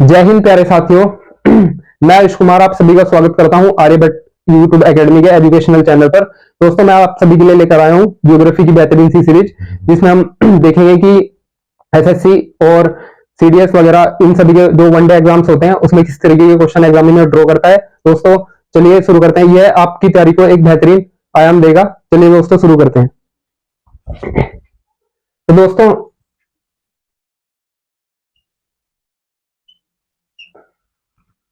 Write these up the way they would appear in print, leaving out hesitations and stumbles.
जय हिंद प्यारे साथियों। मैं आयुष कुमार आप सभी का स्वागत करता हूं आर्यभट्ट यूट्यूब एकेडमी के एजुकेशनल चैनल पर। दोस्तों मैं आप सभी के लिए लेकर आया हूं ज्योग्राफी की बेहतरीन सी सीरीज, जिसमें हम देखेंगे कि एसएससी और सीडीएस वगैरह इन सभी के जो वनडे एग्जाम्स होते हैं उसमें किस तरीके के क्वेश्चन एग्जामिनर ड्रॉ करता है। दोस्तों चलिए शुरू करते हैं। यह आपकी तैयारी को एक बेहतरीन आयाम देगा। चलिए दोस्तों शुरू करते हैं। तो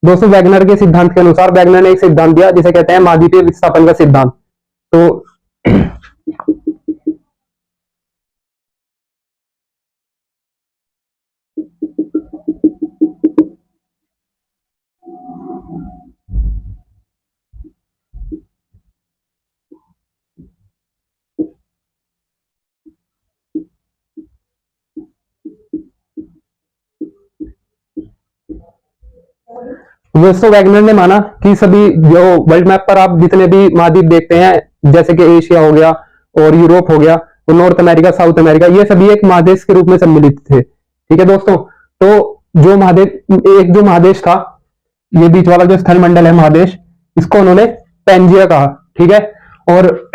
दोस्तों वैगनर के सिद्धांत के अनुसार वैगनर ने एक सिद्धांत दिया जिसे कहते हैं महाद्वीपीय विस्थापन का सिद्धांत। तो दोस्तों वैगनर ने माना कि सभी जो वर्ल्ड मैप पर आप जितने भी महाद्वीप देखते हैं, जैसे कि एशिया हो गया और यूरोप हो गया और नॉर्थ अमेरिका, साउथ अमेरिका, ये सभी एक महादेश के रूप में सम्मिलित थे। ठीक है दोस्तों। तो जो महादेश, एक जो महादेश था, ये बीच वाला जो स्थल मंडल है महादेश, इसको उन्होंने पेंजिया कहा। ठीक है। और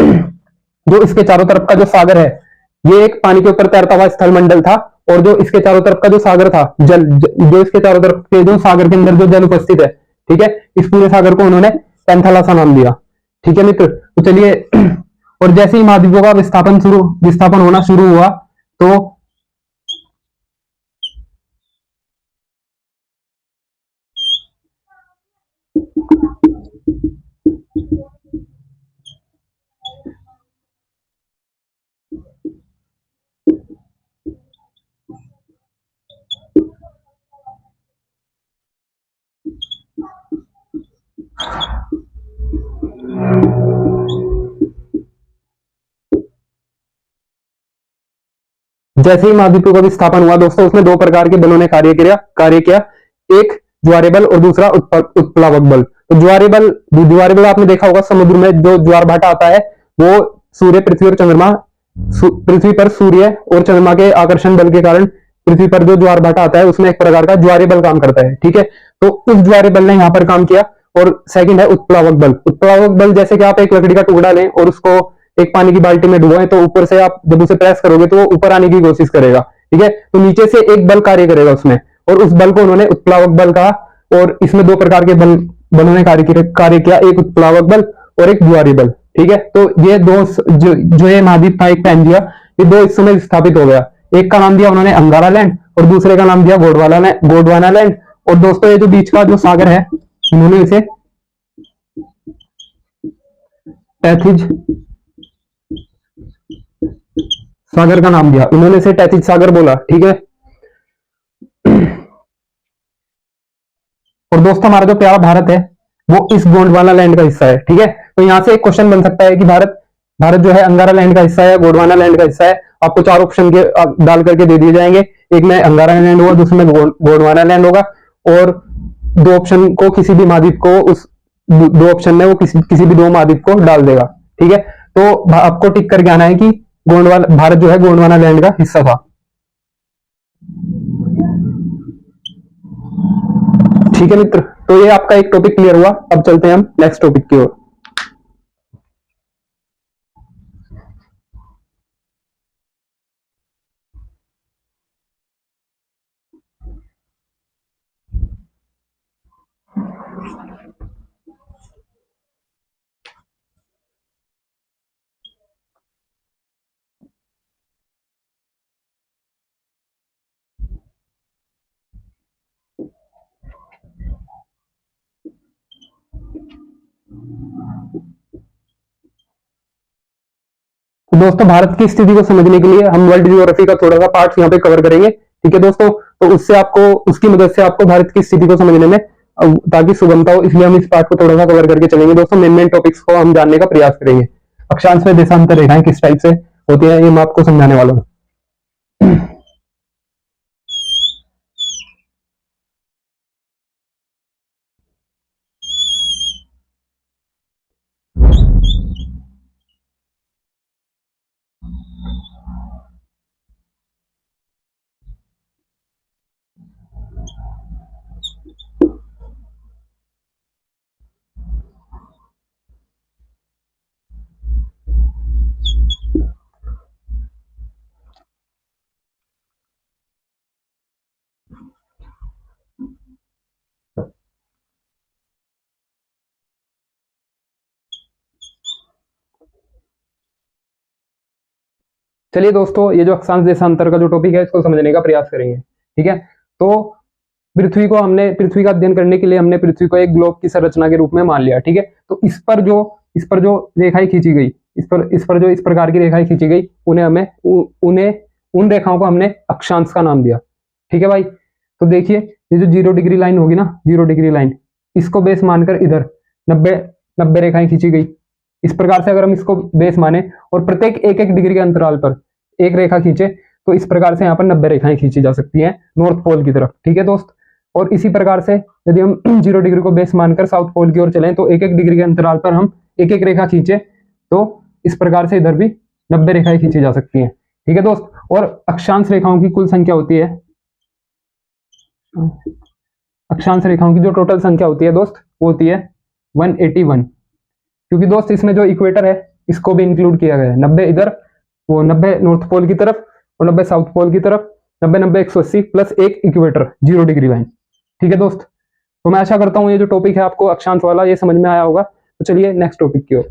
जो इसके चारों तरफ का जो सागर है, ये एक पानी के ऊपर तैरता हुआ स्थल मंडल था। और जो इसके चारों तरफ का जो सागर था, जो इसके चारों तरफ के जो सागर के अंदर जो जल उपस्थित है, ठीक है, इस पूरे सागर को उन्होंने पैंथालासा नाम दिया। ठीक है मित्र। तो चलिए और जैसे ही महाद्वीपों का विस्थापन होना शुरू हुआ, तो जैसे ही महाद्वीपों का विस्थापन हुआ दोस्तों, उसमें दो प्रकार के बलों ने कार्य किया। एक ज्वारेबल और दूसरा उत्प्लावक बल। तो ज्वारेबल आपने देखा होगा, समुद्र में जो ज्वार भाटा आता है, वो सूर्य, पृथ्वी और चंद्रमा, पृथ्वी पर सूर्य और चंद्रमा के आकर्षण बल के कारण पृथ्वी पर जो ज्वार भाटा आता है, उसमें एक प्रकार का ज्वारे बल काम करता है। ठीक है। तो उस ज्वारे बल ने यहां पर काम किया। और सेकंड है उत्प्लावक बल। उत्प्लावक बल जैसे कि आप एक लकड़ी का टुकड़ा लें और उसको एक पानी की बाल्टी में डुबोएं, तो ऊपर से आप जब उसे प्रेस करोगे तो वो ऊपर आने की कोशिश करेगा। ठीक है। तो नीचे से एक बल कार्य करेगा उसमें, और उस बल को उन्होंने उत्प्लावक बल कहा। और इसमें दो प्रकार के बलों ने कार्य किया, एक उत्प्लावक बल और एक ज्वारी बल। ठीक है। तो ये दो जो ये महाद्वीप था, एक पैंजिया, ये दो हिस्सों में स्थापित हो गया। एक का नाम दिया उन्होंने अंगारा लैंड और दूसरे का नाम दिया गोडवाना लैंड। और दोस्तों ये जो बीच का जो सागर है, उन्होंने इसे टैथिज सागर का नाम दिया। उन्होंने इसे टैथिज सागर बोला। ठीक है। और दोस्तों हमारा जो प्यारा भारत है, वो इस गोंडवाना लैंड का हिस्सा है। ठीक है। तो यहां से एक क्वेश्चन बन सकता है कि भारत भारत जो है अंगारा लैंड का हिस्सा है, गोंडवाना लैंड का हिस्सा है। आपको चार ऑप्शन के डाल करके दे दिए जाएंगे। एक में अंगारा लैंड होगा, दूसरे में गोंडवाना लैंड होगा, और दो ऑप्शन को किसी भी महाद्वीप को उस दो ऑप्शन में वो किसी भी दो महाद्वीप को डाल देगा। ठीक है। तो आपको टिक करके आना है कि गोंडवाना भारत जो है गोंडवाना लैंड का हिस्सा था। ठीक है मित्र। तो ये आपका एक टॉपिक क्लियर हुआ। अब चलते हैं हम नेक्स्ट टॉपिक की ओर। दोस्तों भारत की स्थिति को समझने के लिए हम वर्ल्ड जियोग्राफी का थोड़ा सा पार्ट यहाँ पे कवर करेंगे। ठीक है दोस्तों। तो उससे आपको, उसकी मदद से आपको भारत की स्थिति को समझने में ताकि सुगमता हो, इसलिए हम इस पार्ट को थोड़ा सा कवर करके चलेंगे दोस्तों। मेन टॉपिक्स को हम जानने का प्रयास करेंगे। अक्षांश में देशांतर रेखाएं किस टाइप से होती है, ये मैं आपको समझाने वाला हूँ। चलिए दोस्तों, ये जो अक्षांश देशांतर का जो टॉपिक है इसको समझने का प्रयास करेंगे। ठीक है, तो पृथ्वी का अध्ययन करने के लिए हमने पृथ्वी को एक ग्लोब की संरचना के रूप में मान लिया। ठीक है, तो इस पर जो रेखाएं खींची गई, इस पर जो इस प्रकार की रेखाएं खींची गई, उन्हें उन रेखाओं को हमने अक्षांश का नाम दिया। ठीक है भाई, तो देखिए ये जो 0 डिग्री लाइन होगी ना, 0 डिग्री लाइन, इसको बेस मानकर इधर 90 रेखाएं खींची गई। इस प्रकार से अगर हम इसको बेस माने और प्रत्येक 1-1 डिग्री के अंतराल पर एक रेखा खींचे, तो इस प्रकार से यहाँ पर 90 रेखाएं खींची जा सकती हैं नॉर्थ पोल की तरफ। ठीक है दोस्त, और इसी प्रकार से यदि हम 0 डिग्री को बेस मानकर साउथ पोल की ओर चलें, तो 1-1 डिग्री के अंतराल पर हम एक रेखा खींचे, तो इस प्रकार से इधर भी 90 रेखाएं खींची जा सकती हैं। ठीक है दोस्त, और अक्षांश रेखाओं की कुल संख्या होती है, अक्षांश रेखाओं की जो टोटल संख्या होती है दोस्त, वो होती है 181। क्योंकि दोस्त इसमें जो इक्वेटर है इसको भी इंक्लूड किया गया है। 90 इधर, वो 90 नॉर्थ पोल की तरफ और 90 साउथ पोल की तरफ, 90 180 प्लस एक इक्वेटर 0 डिग्री लाइन। ठीक है दोस्त, तो मैं आशा करता हूँ ये जो टॉपिक है आपको अक्षांश वाला ये समझ में आया होगा। तो चलिए नेक्स्ट टॉपिक की ओर।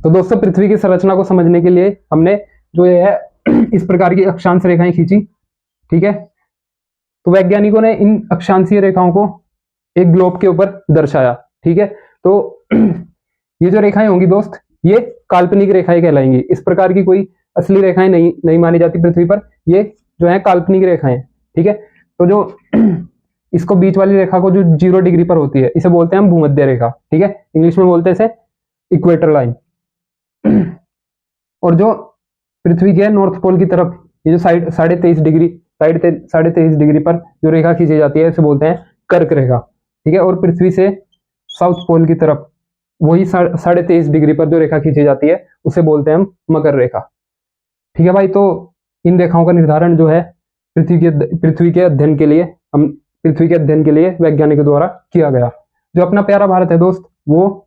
तो दोस्तों, पृथ्वी की संरचना को समझने के लिए हमने जो ये है इस प्रकार की अक्षांश रेखाएं खींची। ठीक है, तो वैज्ञानिकों ने इन अक्षांशीय रेखाओं को एक ग्लोब के ऊपर दर्शाया। ठीक है, तो ये जो रेखाएं होंगी दोस्त, ये काल्पनिक रेखाएं कहलाएंगी। इस प्रकार की कोई असली रेखाएं नहीं मानी जाती पृथ्वी पर, ये जो है काल्पनिक रेखाएं। ठीक है, तो जो इसको बीच वाली रेखा को जो 0 डिग्री पर होती है, इसे बोलते हैं हम भूमध्य रेखा। ठीक है, इंग्लिश में बोलते हैं इसे इक्वेटर लाइन। और जो पृथ्वी के नॉर्थ पोल की तरफ ये जो साइड 23.5 डिग्री पर जो रेखा खींची जाती है, इसे बोलते हैं कर्क रेखा। ठीक है, और पृथ्वी से साउथ पोल की तरफ वही 23.5 डिग्री पर जो रेखा खींची जाती है, उसे बोलते हैं हम मकर रेखा। ठीक है भाई, तो इन रेखाओं का निर्धारण जो है पृथ्वी के अध्ययन के लिए वैज्ञानिकों द्वारा किया गया। जो अपना प्यारा भारत है दोस्त, वो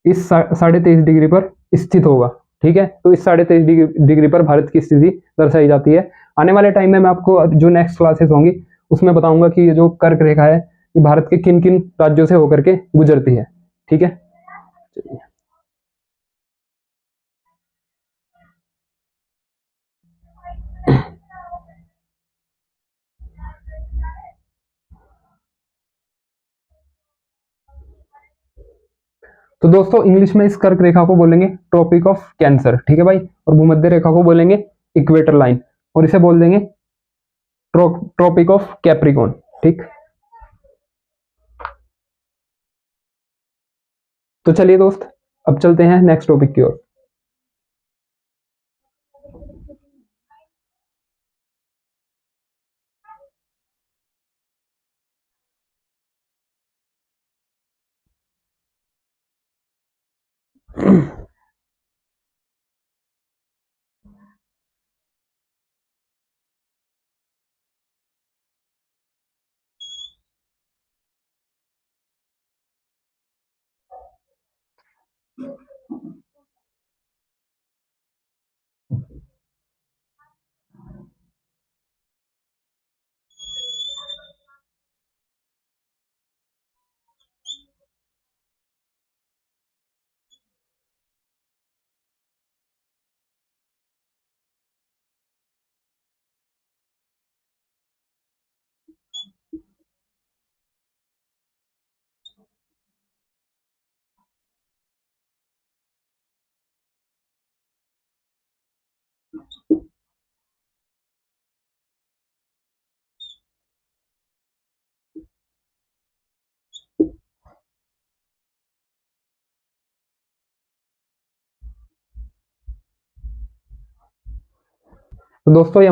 इस 23.5 डिग्री पर स्थित होगा। ठीक है, तो इस 23.5 डिग्री पर भारत की स्थिति दर्शाई जाती है। आने वाले टाइम में मैं आपको जो नेक्स्ट क्लासेस होंगी उसमें बताऊंगा कि ये जो कर्क रेखा है ये भारत के किन किन राज्यों से होकर के गुजरती है। ठीक है, चलिए। तो दोस्तों, इंग्लिश में इस कर्क रेखा को बोलेंगे ट्रॉपिक ऑफ कैंसर। ठीक है भाई, और भूमध्य रेखा को बोलेंगे इक्वेटर लाइन, और इसे बोल देंगे ट्रॉपिक ऑफ कैप्रिकॉन। ठीक, तो चलिए दोस्त, अब चलते हैं नेक्स्ट टॉपिक की ओर। तो दोस्तों ये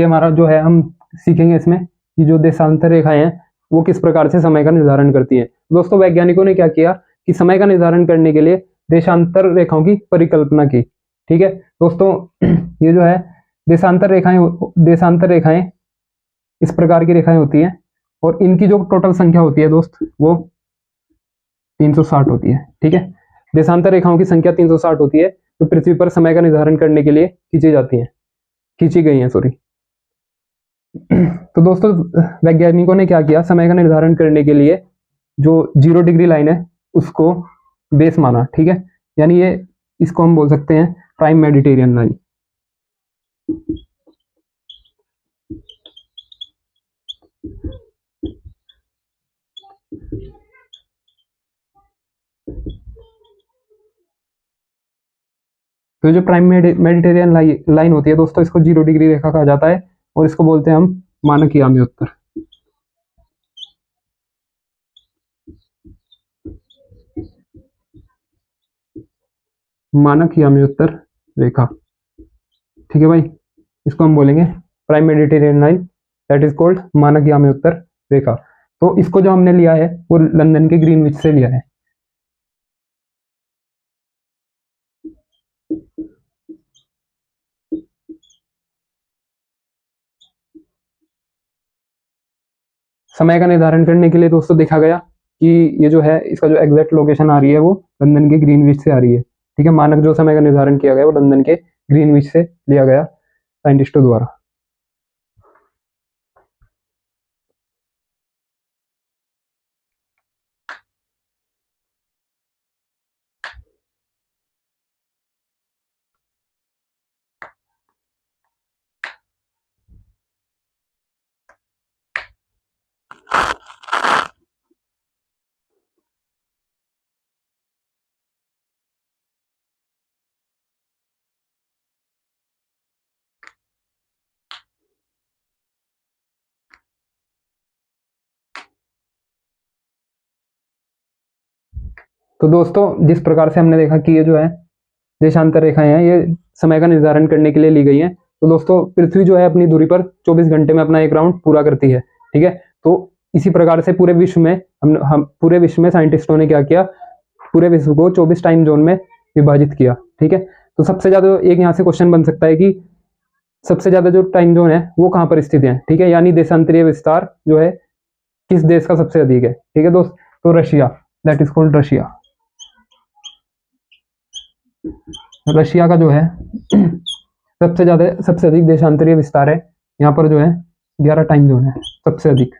हमारा जो है, हम सीखेंगे इसमें कि जो देशांतर रेखाएं हैं वो किस प्रकार से समय का निर्धारण करती है। दोस्तों वैज्ञानिकों ने क्या किया कि समय का निर्धारण करने के लिए देशांतर रेखाओं की परिकल्पना की। ठीक है दोस्तों, ये जो है देशांतर रेखाएं इस प्रकार की रेखाएं होती हैं और इनकी जो टोटल संख्या होती है दोस्त वो 360 होती है। ठीक है, देशांतर रेखाओं की संख्या 360 होती है जो पृथ्वी पर समय का निर्धारण करने के लिए खींची गई हैं, सॉरी। तो दोस्तों वैज्ञानिकों ने क्या किया, समय का निर्धारण करने के लिए जो 0 डिग्री लाइन है उसको बेस माना। ठीक है, यानी इसको हम बोल सकते हैं प्राइम मेडिटेरियन लाइन। तो जो प्राइम मेडिटेरियन लाइन होती है दोस्तों, इसको 0 डिग्री रेखा कहा जाता है और इसको बोलते हैं हम मानक यामी उत्तर। मानक यामी उत्तर रेखा। ठीक है भाई, इसको हम बोलेंगे prime Mediterranean line, that is called मानक यामी उत्तर रेखा। तो इसको जो हमने लिया है वो लंदन के ग्रीनविच से लिया है। समय का निर्धारण करने के लिए दोस्तों देखा गया कि ये जो है इसका जो एग्जैक्ट लोकेशन आ रही है वो लंदन के ग्रीनविच से आ रही है। ठीक है, मानक जो समय का निर्धारण किया गया वो लंदन के ग्रीनविच से लिया गया साइंटिस्टों द्वारा। तो दोस्तों जिस प्रकार से हमने देखा कि ये जो है देशांतर रेखाएं हैं, ये समय का निर्धारण करने के लिए ली गई हैं। तो दोस्तों पृथ्वी जो है अपनी दूरी पर 24 घंटे में अपना एक राउंड पूरा करती है। ठीक है, तो इसी प्रकार से पूरे विश्व में हम पूरे विश्व में साइंटिस्टों ने क्या किया, पूरे विश्व को 24 टाइम जोन में विभाजित किया। ठीक है, तो सबसे ज्यादा एक यहाँ से क्वेश्चन बन सकता है कि सबसे ज्यादा जो टाइम जोन है वो कहाँ पर स्थित है। ठीक है, यानी देशांतरीय विस्तार जो है किस देश का सबसे अधिक है। ठीक है दोस्त, तो Russia, that is called Russia. Russia का जो है सबसे अधिक देशांतरीय विस्तार है। यहाँ पर जो है 11 टाइम जोन है सबसे अधिक।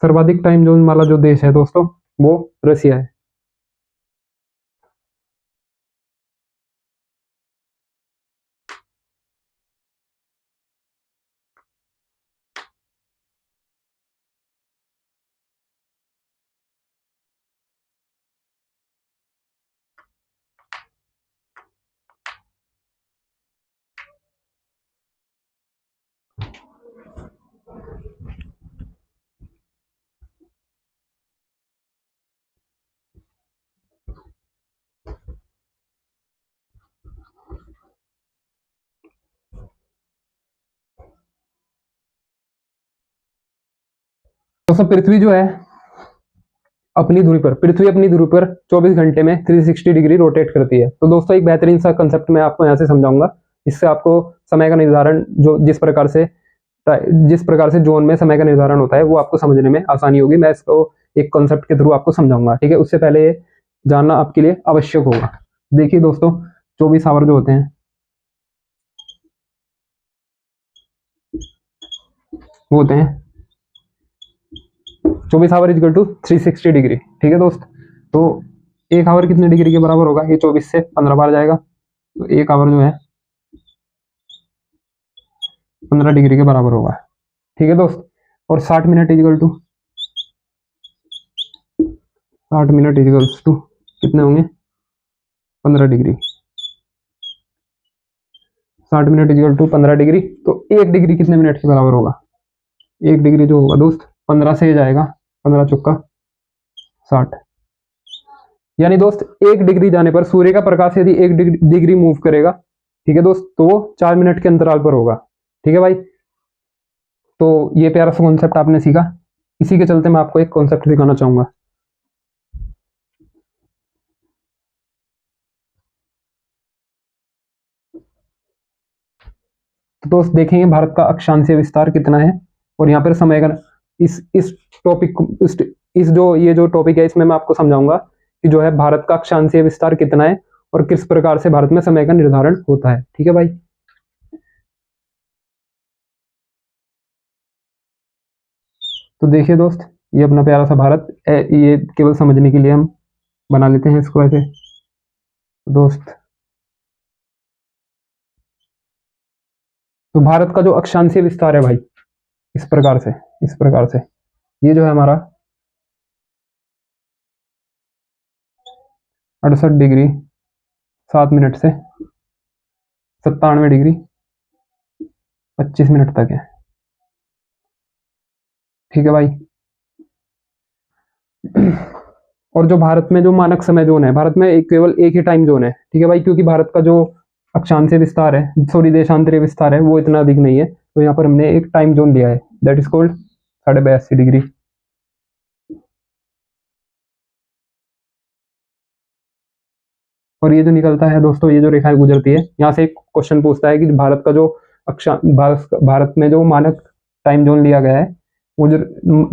सर्वाधिक टाइम जोन वाला जो देश है दोस्तों वो रसिया है। दोस्तों पृथ्वी अपनी धुरी पर 24 घंटे में 360 डिग्री रोटेट करती है। तो दोस्तों एक बेहतरीन सा कंसेप्ट मैं आपको यहाँ से समझाऊंगा, इससे आपको समय का निर्धारण जो जिस प्रकार से जोन में समय का निर्धारण होता है वो आपको समझने में आसानी होगी। मैं इसको एक कॉन्सेप्ट के थ्रू आपको समझाऊंगा। ठीक है, उससे पहले ये जानना आपके लिए आवश्यक होगा। देखिए दोस्तों 24 आवर जो होते हैं वो होते हैं 24 आवर इक्वल टू 360 डिग्री। ठीक है दोस्त, तो एक आवर कितने डिग्री के बराबर होगा, ये 24 से 15 बार जाएगा, तो एक आवर जो है 15 डिग्री के बराबर होगा। ठीक है दोस्त, और 60 minute equal to 60 minute equals to कितने होंगे, 15 degree. 60 minute equal to 15 degree. तो 1 डिग्री कितने मिनट के बराबर होगा, 1 डिग्री जो होगा दोस्त 15 से ही जाएगा, 15 चौका 60। यानी दोस्त 1 डिग्री जाने पर सूर्य का प्रकाश यदि 1 डिग्री मूव करेगा, ठीक है दोस्त, तो वो 4 मिनट के अंतराल पर होगा। ठीक है भाई, तो ये प्यारा सा कॉन्सेप्ट आपने सीखा। इसी के चलते मैं आपको एक कॉन्सेप्ट दिखाना चाहूंगा। तो दोस्त देखेंगे भारत का अक्षांशीय विस्तार कितना है, और यहाँ पर समय का इस टॉपिक इस जो ये जो टॉपिक है इसमें मैं आपको समझाऊंगा कि जो है भारत का अक्षांशीय विस्तार कितना है और किस प्रकार से भारत में समय का निर्धारण होता है। ठीक है भाई, तो देखिए दोस्त, ये अपना प्यारा सा भारत ये केवल समझने के लिए हम बना लेते हैं इसको ऐसे। दोस्त तो भारत का जो अक्षांशीय विस्तार है भाई, इस प्रकार से ये जो है हमारा 68 डिग्री 7 मिनट से 97 डिग्री 25 मिनट तक है। ठीक है भाई, और जो भारत में जो मानक समय जोन है, भारत में केवल एक ही टाइम जोन है। ठीक है भाई, क्योंकि भारत का जो अक्षांशीय विस्तार है, सॉरी देशांतरीय विस्तार है, वो इतना अधिक नहीं है, तो यहाँ पर हमने एक टाइम जोन लिया है, दैट इज कॉल्ड 82.5 डिग्री। और ये जो निकलता है दोस्तों, ये जो रेखा गुजरती है, यहाँ से एक क्वेश्चन पूछता है कि भारत का जो भारत में जो मानक टाइम जोन लिया गया है, वो जो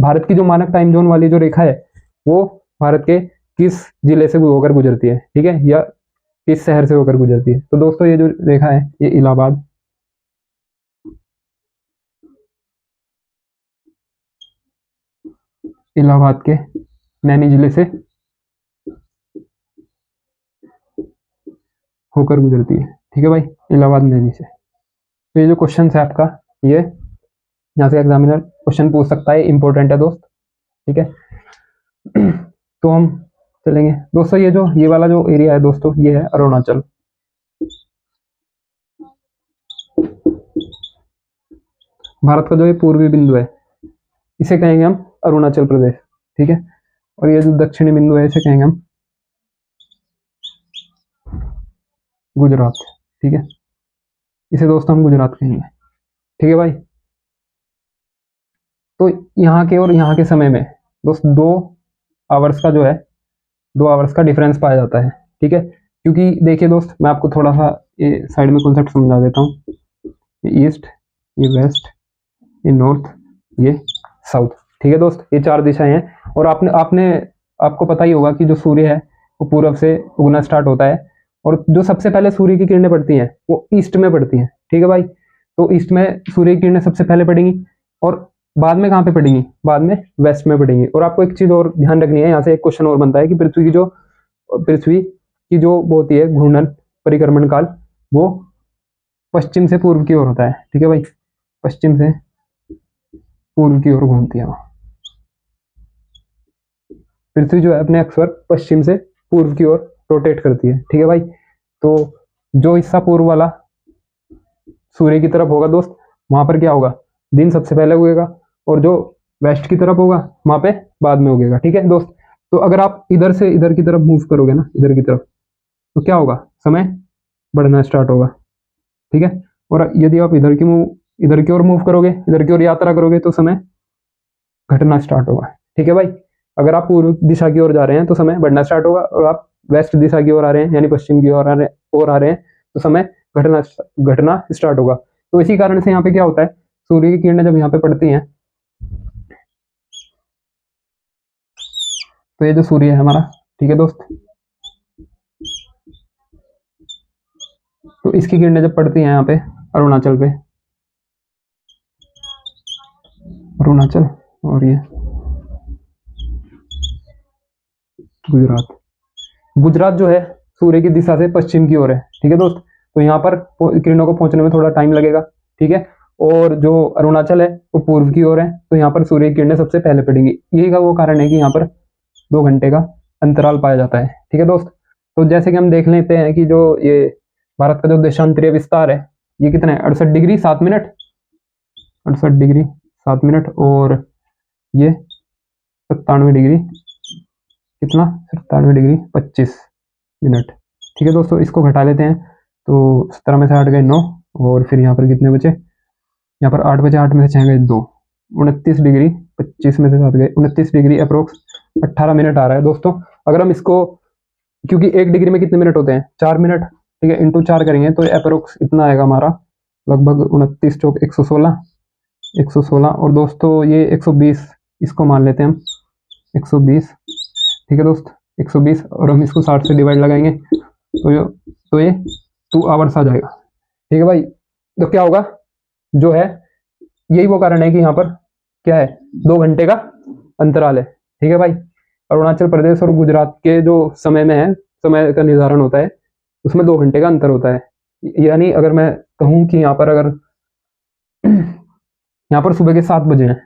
भारत की जो मानक टाइम जोन वाली जो रेखा है, वो भारत के किस जिले से होकर गुजरती है, ठीक है, या किस शहर से होकर गुजरती है। तो दोस्तों ये जो रेखा है, ये इलाहाबाद के नैनी जिले से होकर गुजरती है। ठीक है भाई, इलाहाबाद नैनी से। तो ये जो क्वेश्चन है आपका, ये यहाँ से एग्जामिनर क्वेश्चन पूछ सकता है, इंपॉर्टेंट है दोस्त। ठीक है, तो हम चलेंगे दोस्तों, ये वाला जो एरिया है दोस्तों, ये है अरुणाचल। भारत का जो ये पूर्वी बिंदु है, इसे कहेंगे हम अरुणाचल प्रदेश। ठीक है, और ये जो दक्षिणी बिंदु है, इसे कहेंगे हम गुजरात। ठीक है, इसे दोस्तों हम गुजरात कहेंगे। ठीक है भाई, तो यहाँ के और यहाँ के समय में दोस्त 2 आवर्स का जो है 2 आवर्स का डिफरेंस पाया जाता है। ठीक है, क्योंकि देखिए दोस्त, मैं आपको थोड़ा सा ये साइड में कॉन्सेप्ट समझा देता हूँ। ये ईस्ट, ये वेस्ट, ये नॉर्थ, ये साउथ। ठीक है दोस्त, ये 4 दिशाएं हैं, और आपको पता ही होगा कि जो सूर्य है वो पूरब से उगना स्टार्ट होता है, और जो सबसे पहले सूर्य की किरणें पड़ती हैं वो ईस्ट में पड़ती हैं। ठीक है भाई, तो ईस्ट में सूर्य की किरणें सबसे पहले पड़ेंगी, और बाद में कहाँ पे पड़ेंगी, बाद में वेस्ट में पड़ेंगी। और आपको एक चीज और ध्यान रखनी है, यहाँ से एक क्वेश्चन और बनता है कि पृथ्वी की जो वो होती है घूर्णन परिक्रमण काल, वो पश्चिम से पूर्व की ओर होता है। ठीक है भाई, पश्चिम से पूर्व की ओर घूमती है। पृथ्वी जो है अपने अक्ष पर पश्चिम से पूर्व की ओर रोटेट करती है। ठीक है भाई, तो जो हिस्सा पूर्व वाला सूर्य की तरफ होगा दोस्त, वहां पर क्या होगा, दिन सबसे पहले उगेगा, और जो वेस्ट की तरफ होगा वहां पे बाद में उगेगा। ठीक है दोस्त, तो अगर आप इधर से इधर की तरफ मूव करोगे ना, इधर की तरफ, तो क्या होगा, समय बढ़ना स्टार्ट होगा। ठीक है, और यदि आप इधर की ओर मूव करोगे, इधर की ओर यात्रा करोगे, तो समय घटना स्टार्ट होगा। ठीक है भाई, अगर आप पूर्व दिशा की ओर जा रहे हैं तो समय बढ़ना स्टार्ट होगा, और आप वेस्ट दिशा की ओर आ रहे हैं, यानी पश्चिम की ओर आ रहे हैं, तो समय घटना स्टार्ट होगा। तो इसी कारण से यहाँ पे क्या होता है, सूर्य की किरणें जब यहाँ पे पड़ती हैं, तो ये जो सूर्य है हमारा, ठीक है दोस्त, तो इसकी किरणें जब पड़ती हैं यहाँ पे अरुणाचल पे, अरुणाचल, और ये गुजरात जो है सूर्य की दिशा से पश्चिम की ओर है। ठीक है दोस्त, तो यहाँ पर किरणों को पहुंचने में थोड़ा टाइम लगेगा। ठीक है, और जो अरुणाचल है वो पूर्व की ओर है, तो यहाँ पर सूर्य की किरणें सबसे पहले पड़ेंगी। यही का वो कारण है कि यहाँ पर 2 घंटे का अंतराल पाया जाता है। ठीक है दोस्त, तो जैसे कि हम देख लेते हैं कि जो ये भारत का जो देशांतरीय विस्तार है ये कितना है, 68 डिग्री 7 मिनट, 68 डिग्री 7 मिनट, और ये 97 डिग्री कितना, 97 डिग्री 25 मिनट। ठीक है दोस्तों, इसको घटा लेते हैं, तो 17 में से 8 गए 9, और फिर यहाँ पर कितने बचे, यहाँ पर 8 बचे, 8 में से 6 गए 2, 29 डिग्री 25 में से 7 गए 29 डिग्री अप्रोक्स 18 मिनट आ रहा है दोस्तों। अगर हम इसको, क्योंकि 1 डिग्री में कितने मिनट होते हैं, 4 मिनट, ठीक है, इंटू 4 करेंगे तो अप्रोक्स इतना आएगा हमारा, लगभग 29 चौक 116, 116, और दोस्तों ये 120 इसको मान लेते हैं हम, 120। ठीक है दोस्त, 120, और हम इसको 60 से डिवाइड लगाएंगे तो ये 2 आवर्स आ जाएगा। ठीक है भाई, तो क्या होगा, जो है यही वो कारण है कि यहाँ पर क्या है, 2 घंटे का अंतराल है। ठीक है भाई, अरुणाचल प्रदेश और गुजरात के जो समय में है, समय का निर्धारण होता है, उसमें 2 घंटे का अंतर होता है। यानी अगर मैं कहूँ कि यहाँ पर अगर यहाँ पर सुबह के 7 बजे हैं,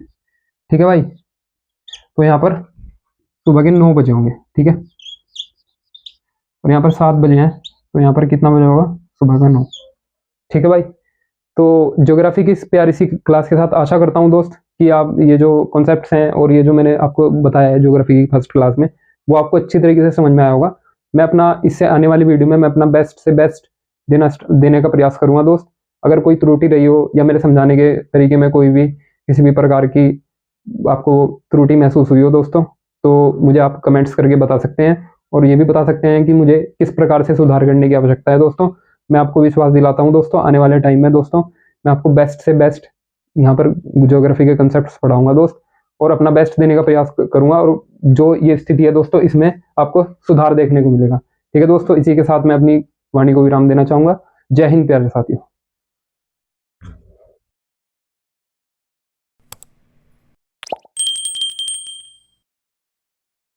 ठीक है भाई, तो यहाँ पर सुबह के 9 बजे होंगे। ठीक है, और यहाँ पर 7 बजे हैं, तो यहाँ पर कितना बजे होगा, सुबह का 9। ठीक है भाई, तो ज्योग्राफी की इस प्यारी सी क्लास के साथ आशा करता हूँ दोस्त कि आप ये जो कॉन्सेप्ट्स हैं और ये जो मैंने आपको बताया है ज्योग्राफी की फर्स्ट क्लास में, वो आपको अच्छी तरीके से समझ में आया होगा। मैं अपना इससे आने वाली वीडियो में मैं अपना बेस्ट से बेस्ट देने का प्रयास करूंगा दोस्त। अगर कोई त्रुटि रही हो या मेरे समझाने के तरीके में कोई भी किसी भी प्रकार की आपको त्रुटि महसूस हुई हो दोस्तों, तो मुझे आप कमेंट्स करके बता सकते हैं, और ये भी बता सकते हैं कि मुझे किस प्रकार से सुधार करने की आवश्यकता है दोस्तों। मैं आपको विश्वास दिलाता हूँ दोस्तों, आने वाले टाइम में दोस्तों मैं आपको बेस्ट से बेस्ट यहाँ पर ज्योग्राफी के कंसेप्ट्स पढ़ाऊंगा दोस्त, और अपना बेस्ट देने का प्रयास करूंगा, और जो ये स्थिति है दोस्तों इसमें आपको सुधार देखने को मिलेगा। ठीक है दोस्तों, इसी के साथ मैं अपनी वाणी को विराम देना चाहूंगा। जय हिंद प्यारे साथियों।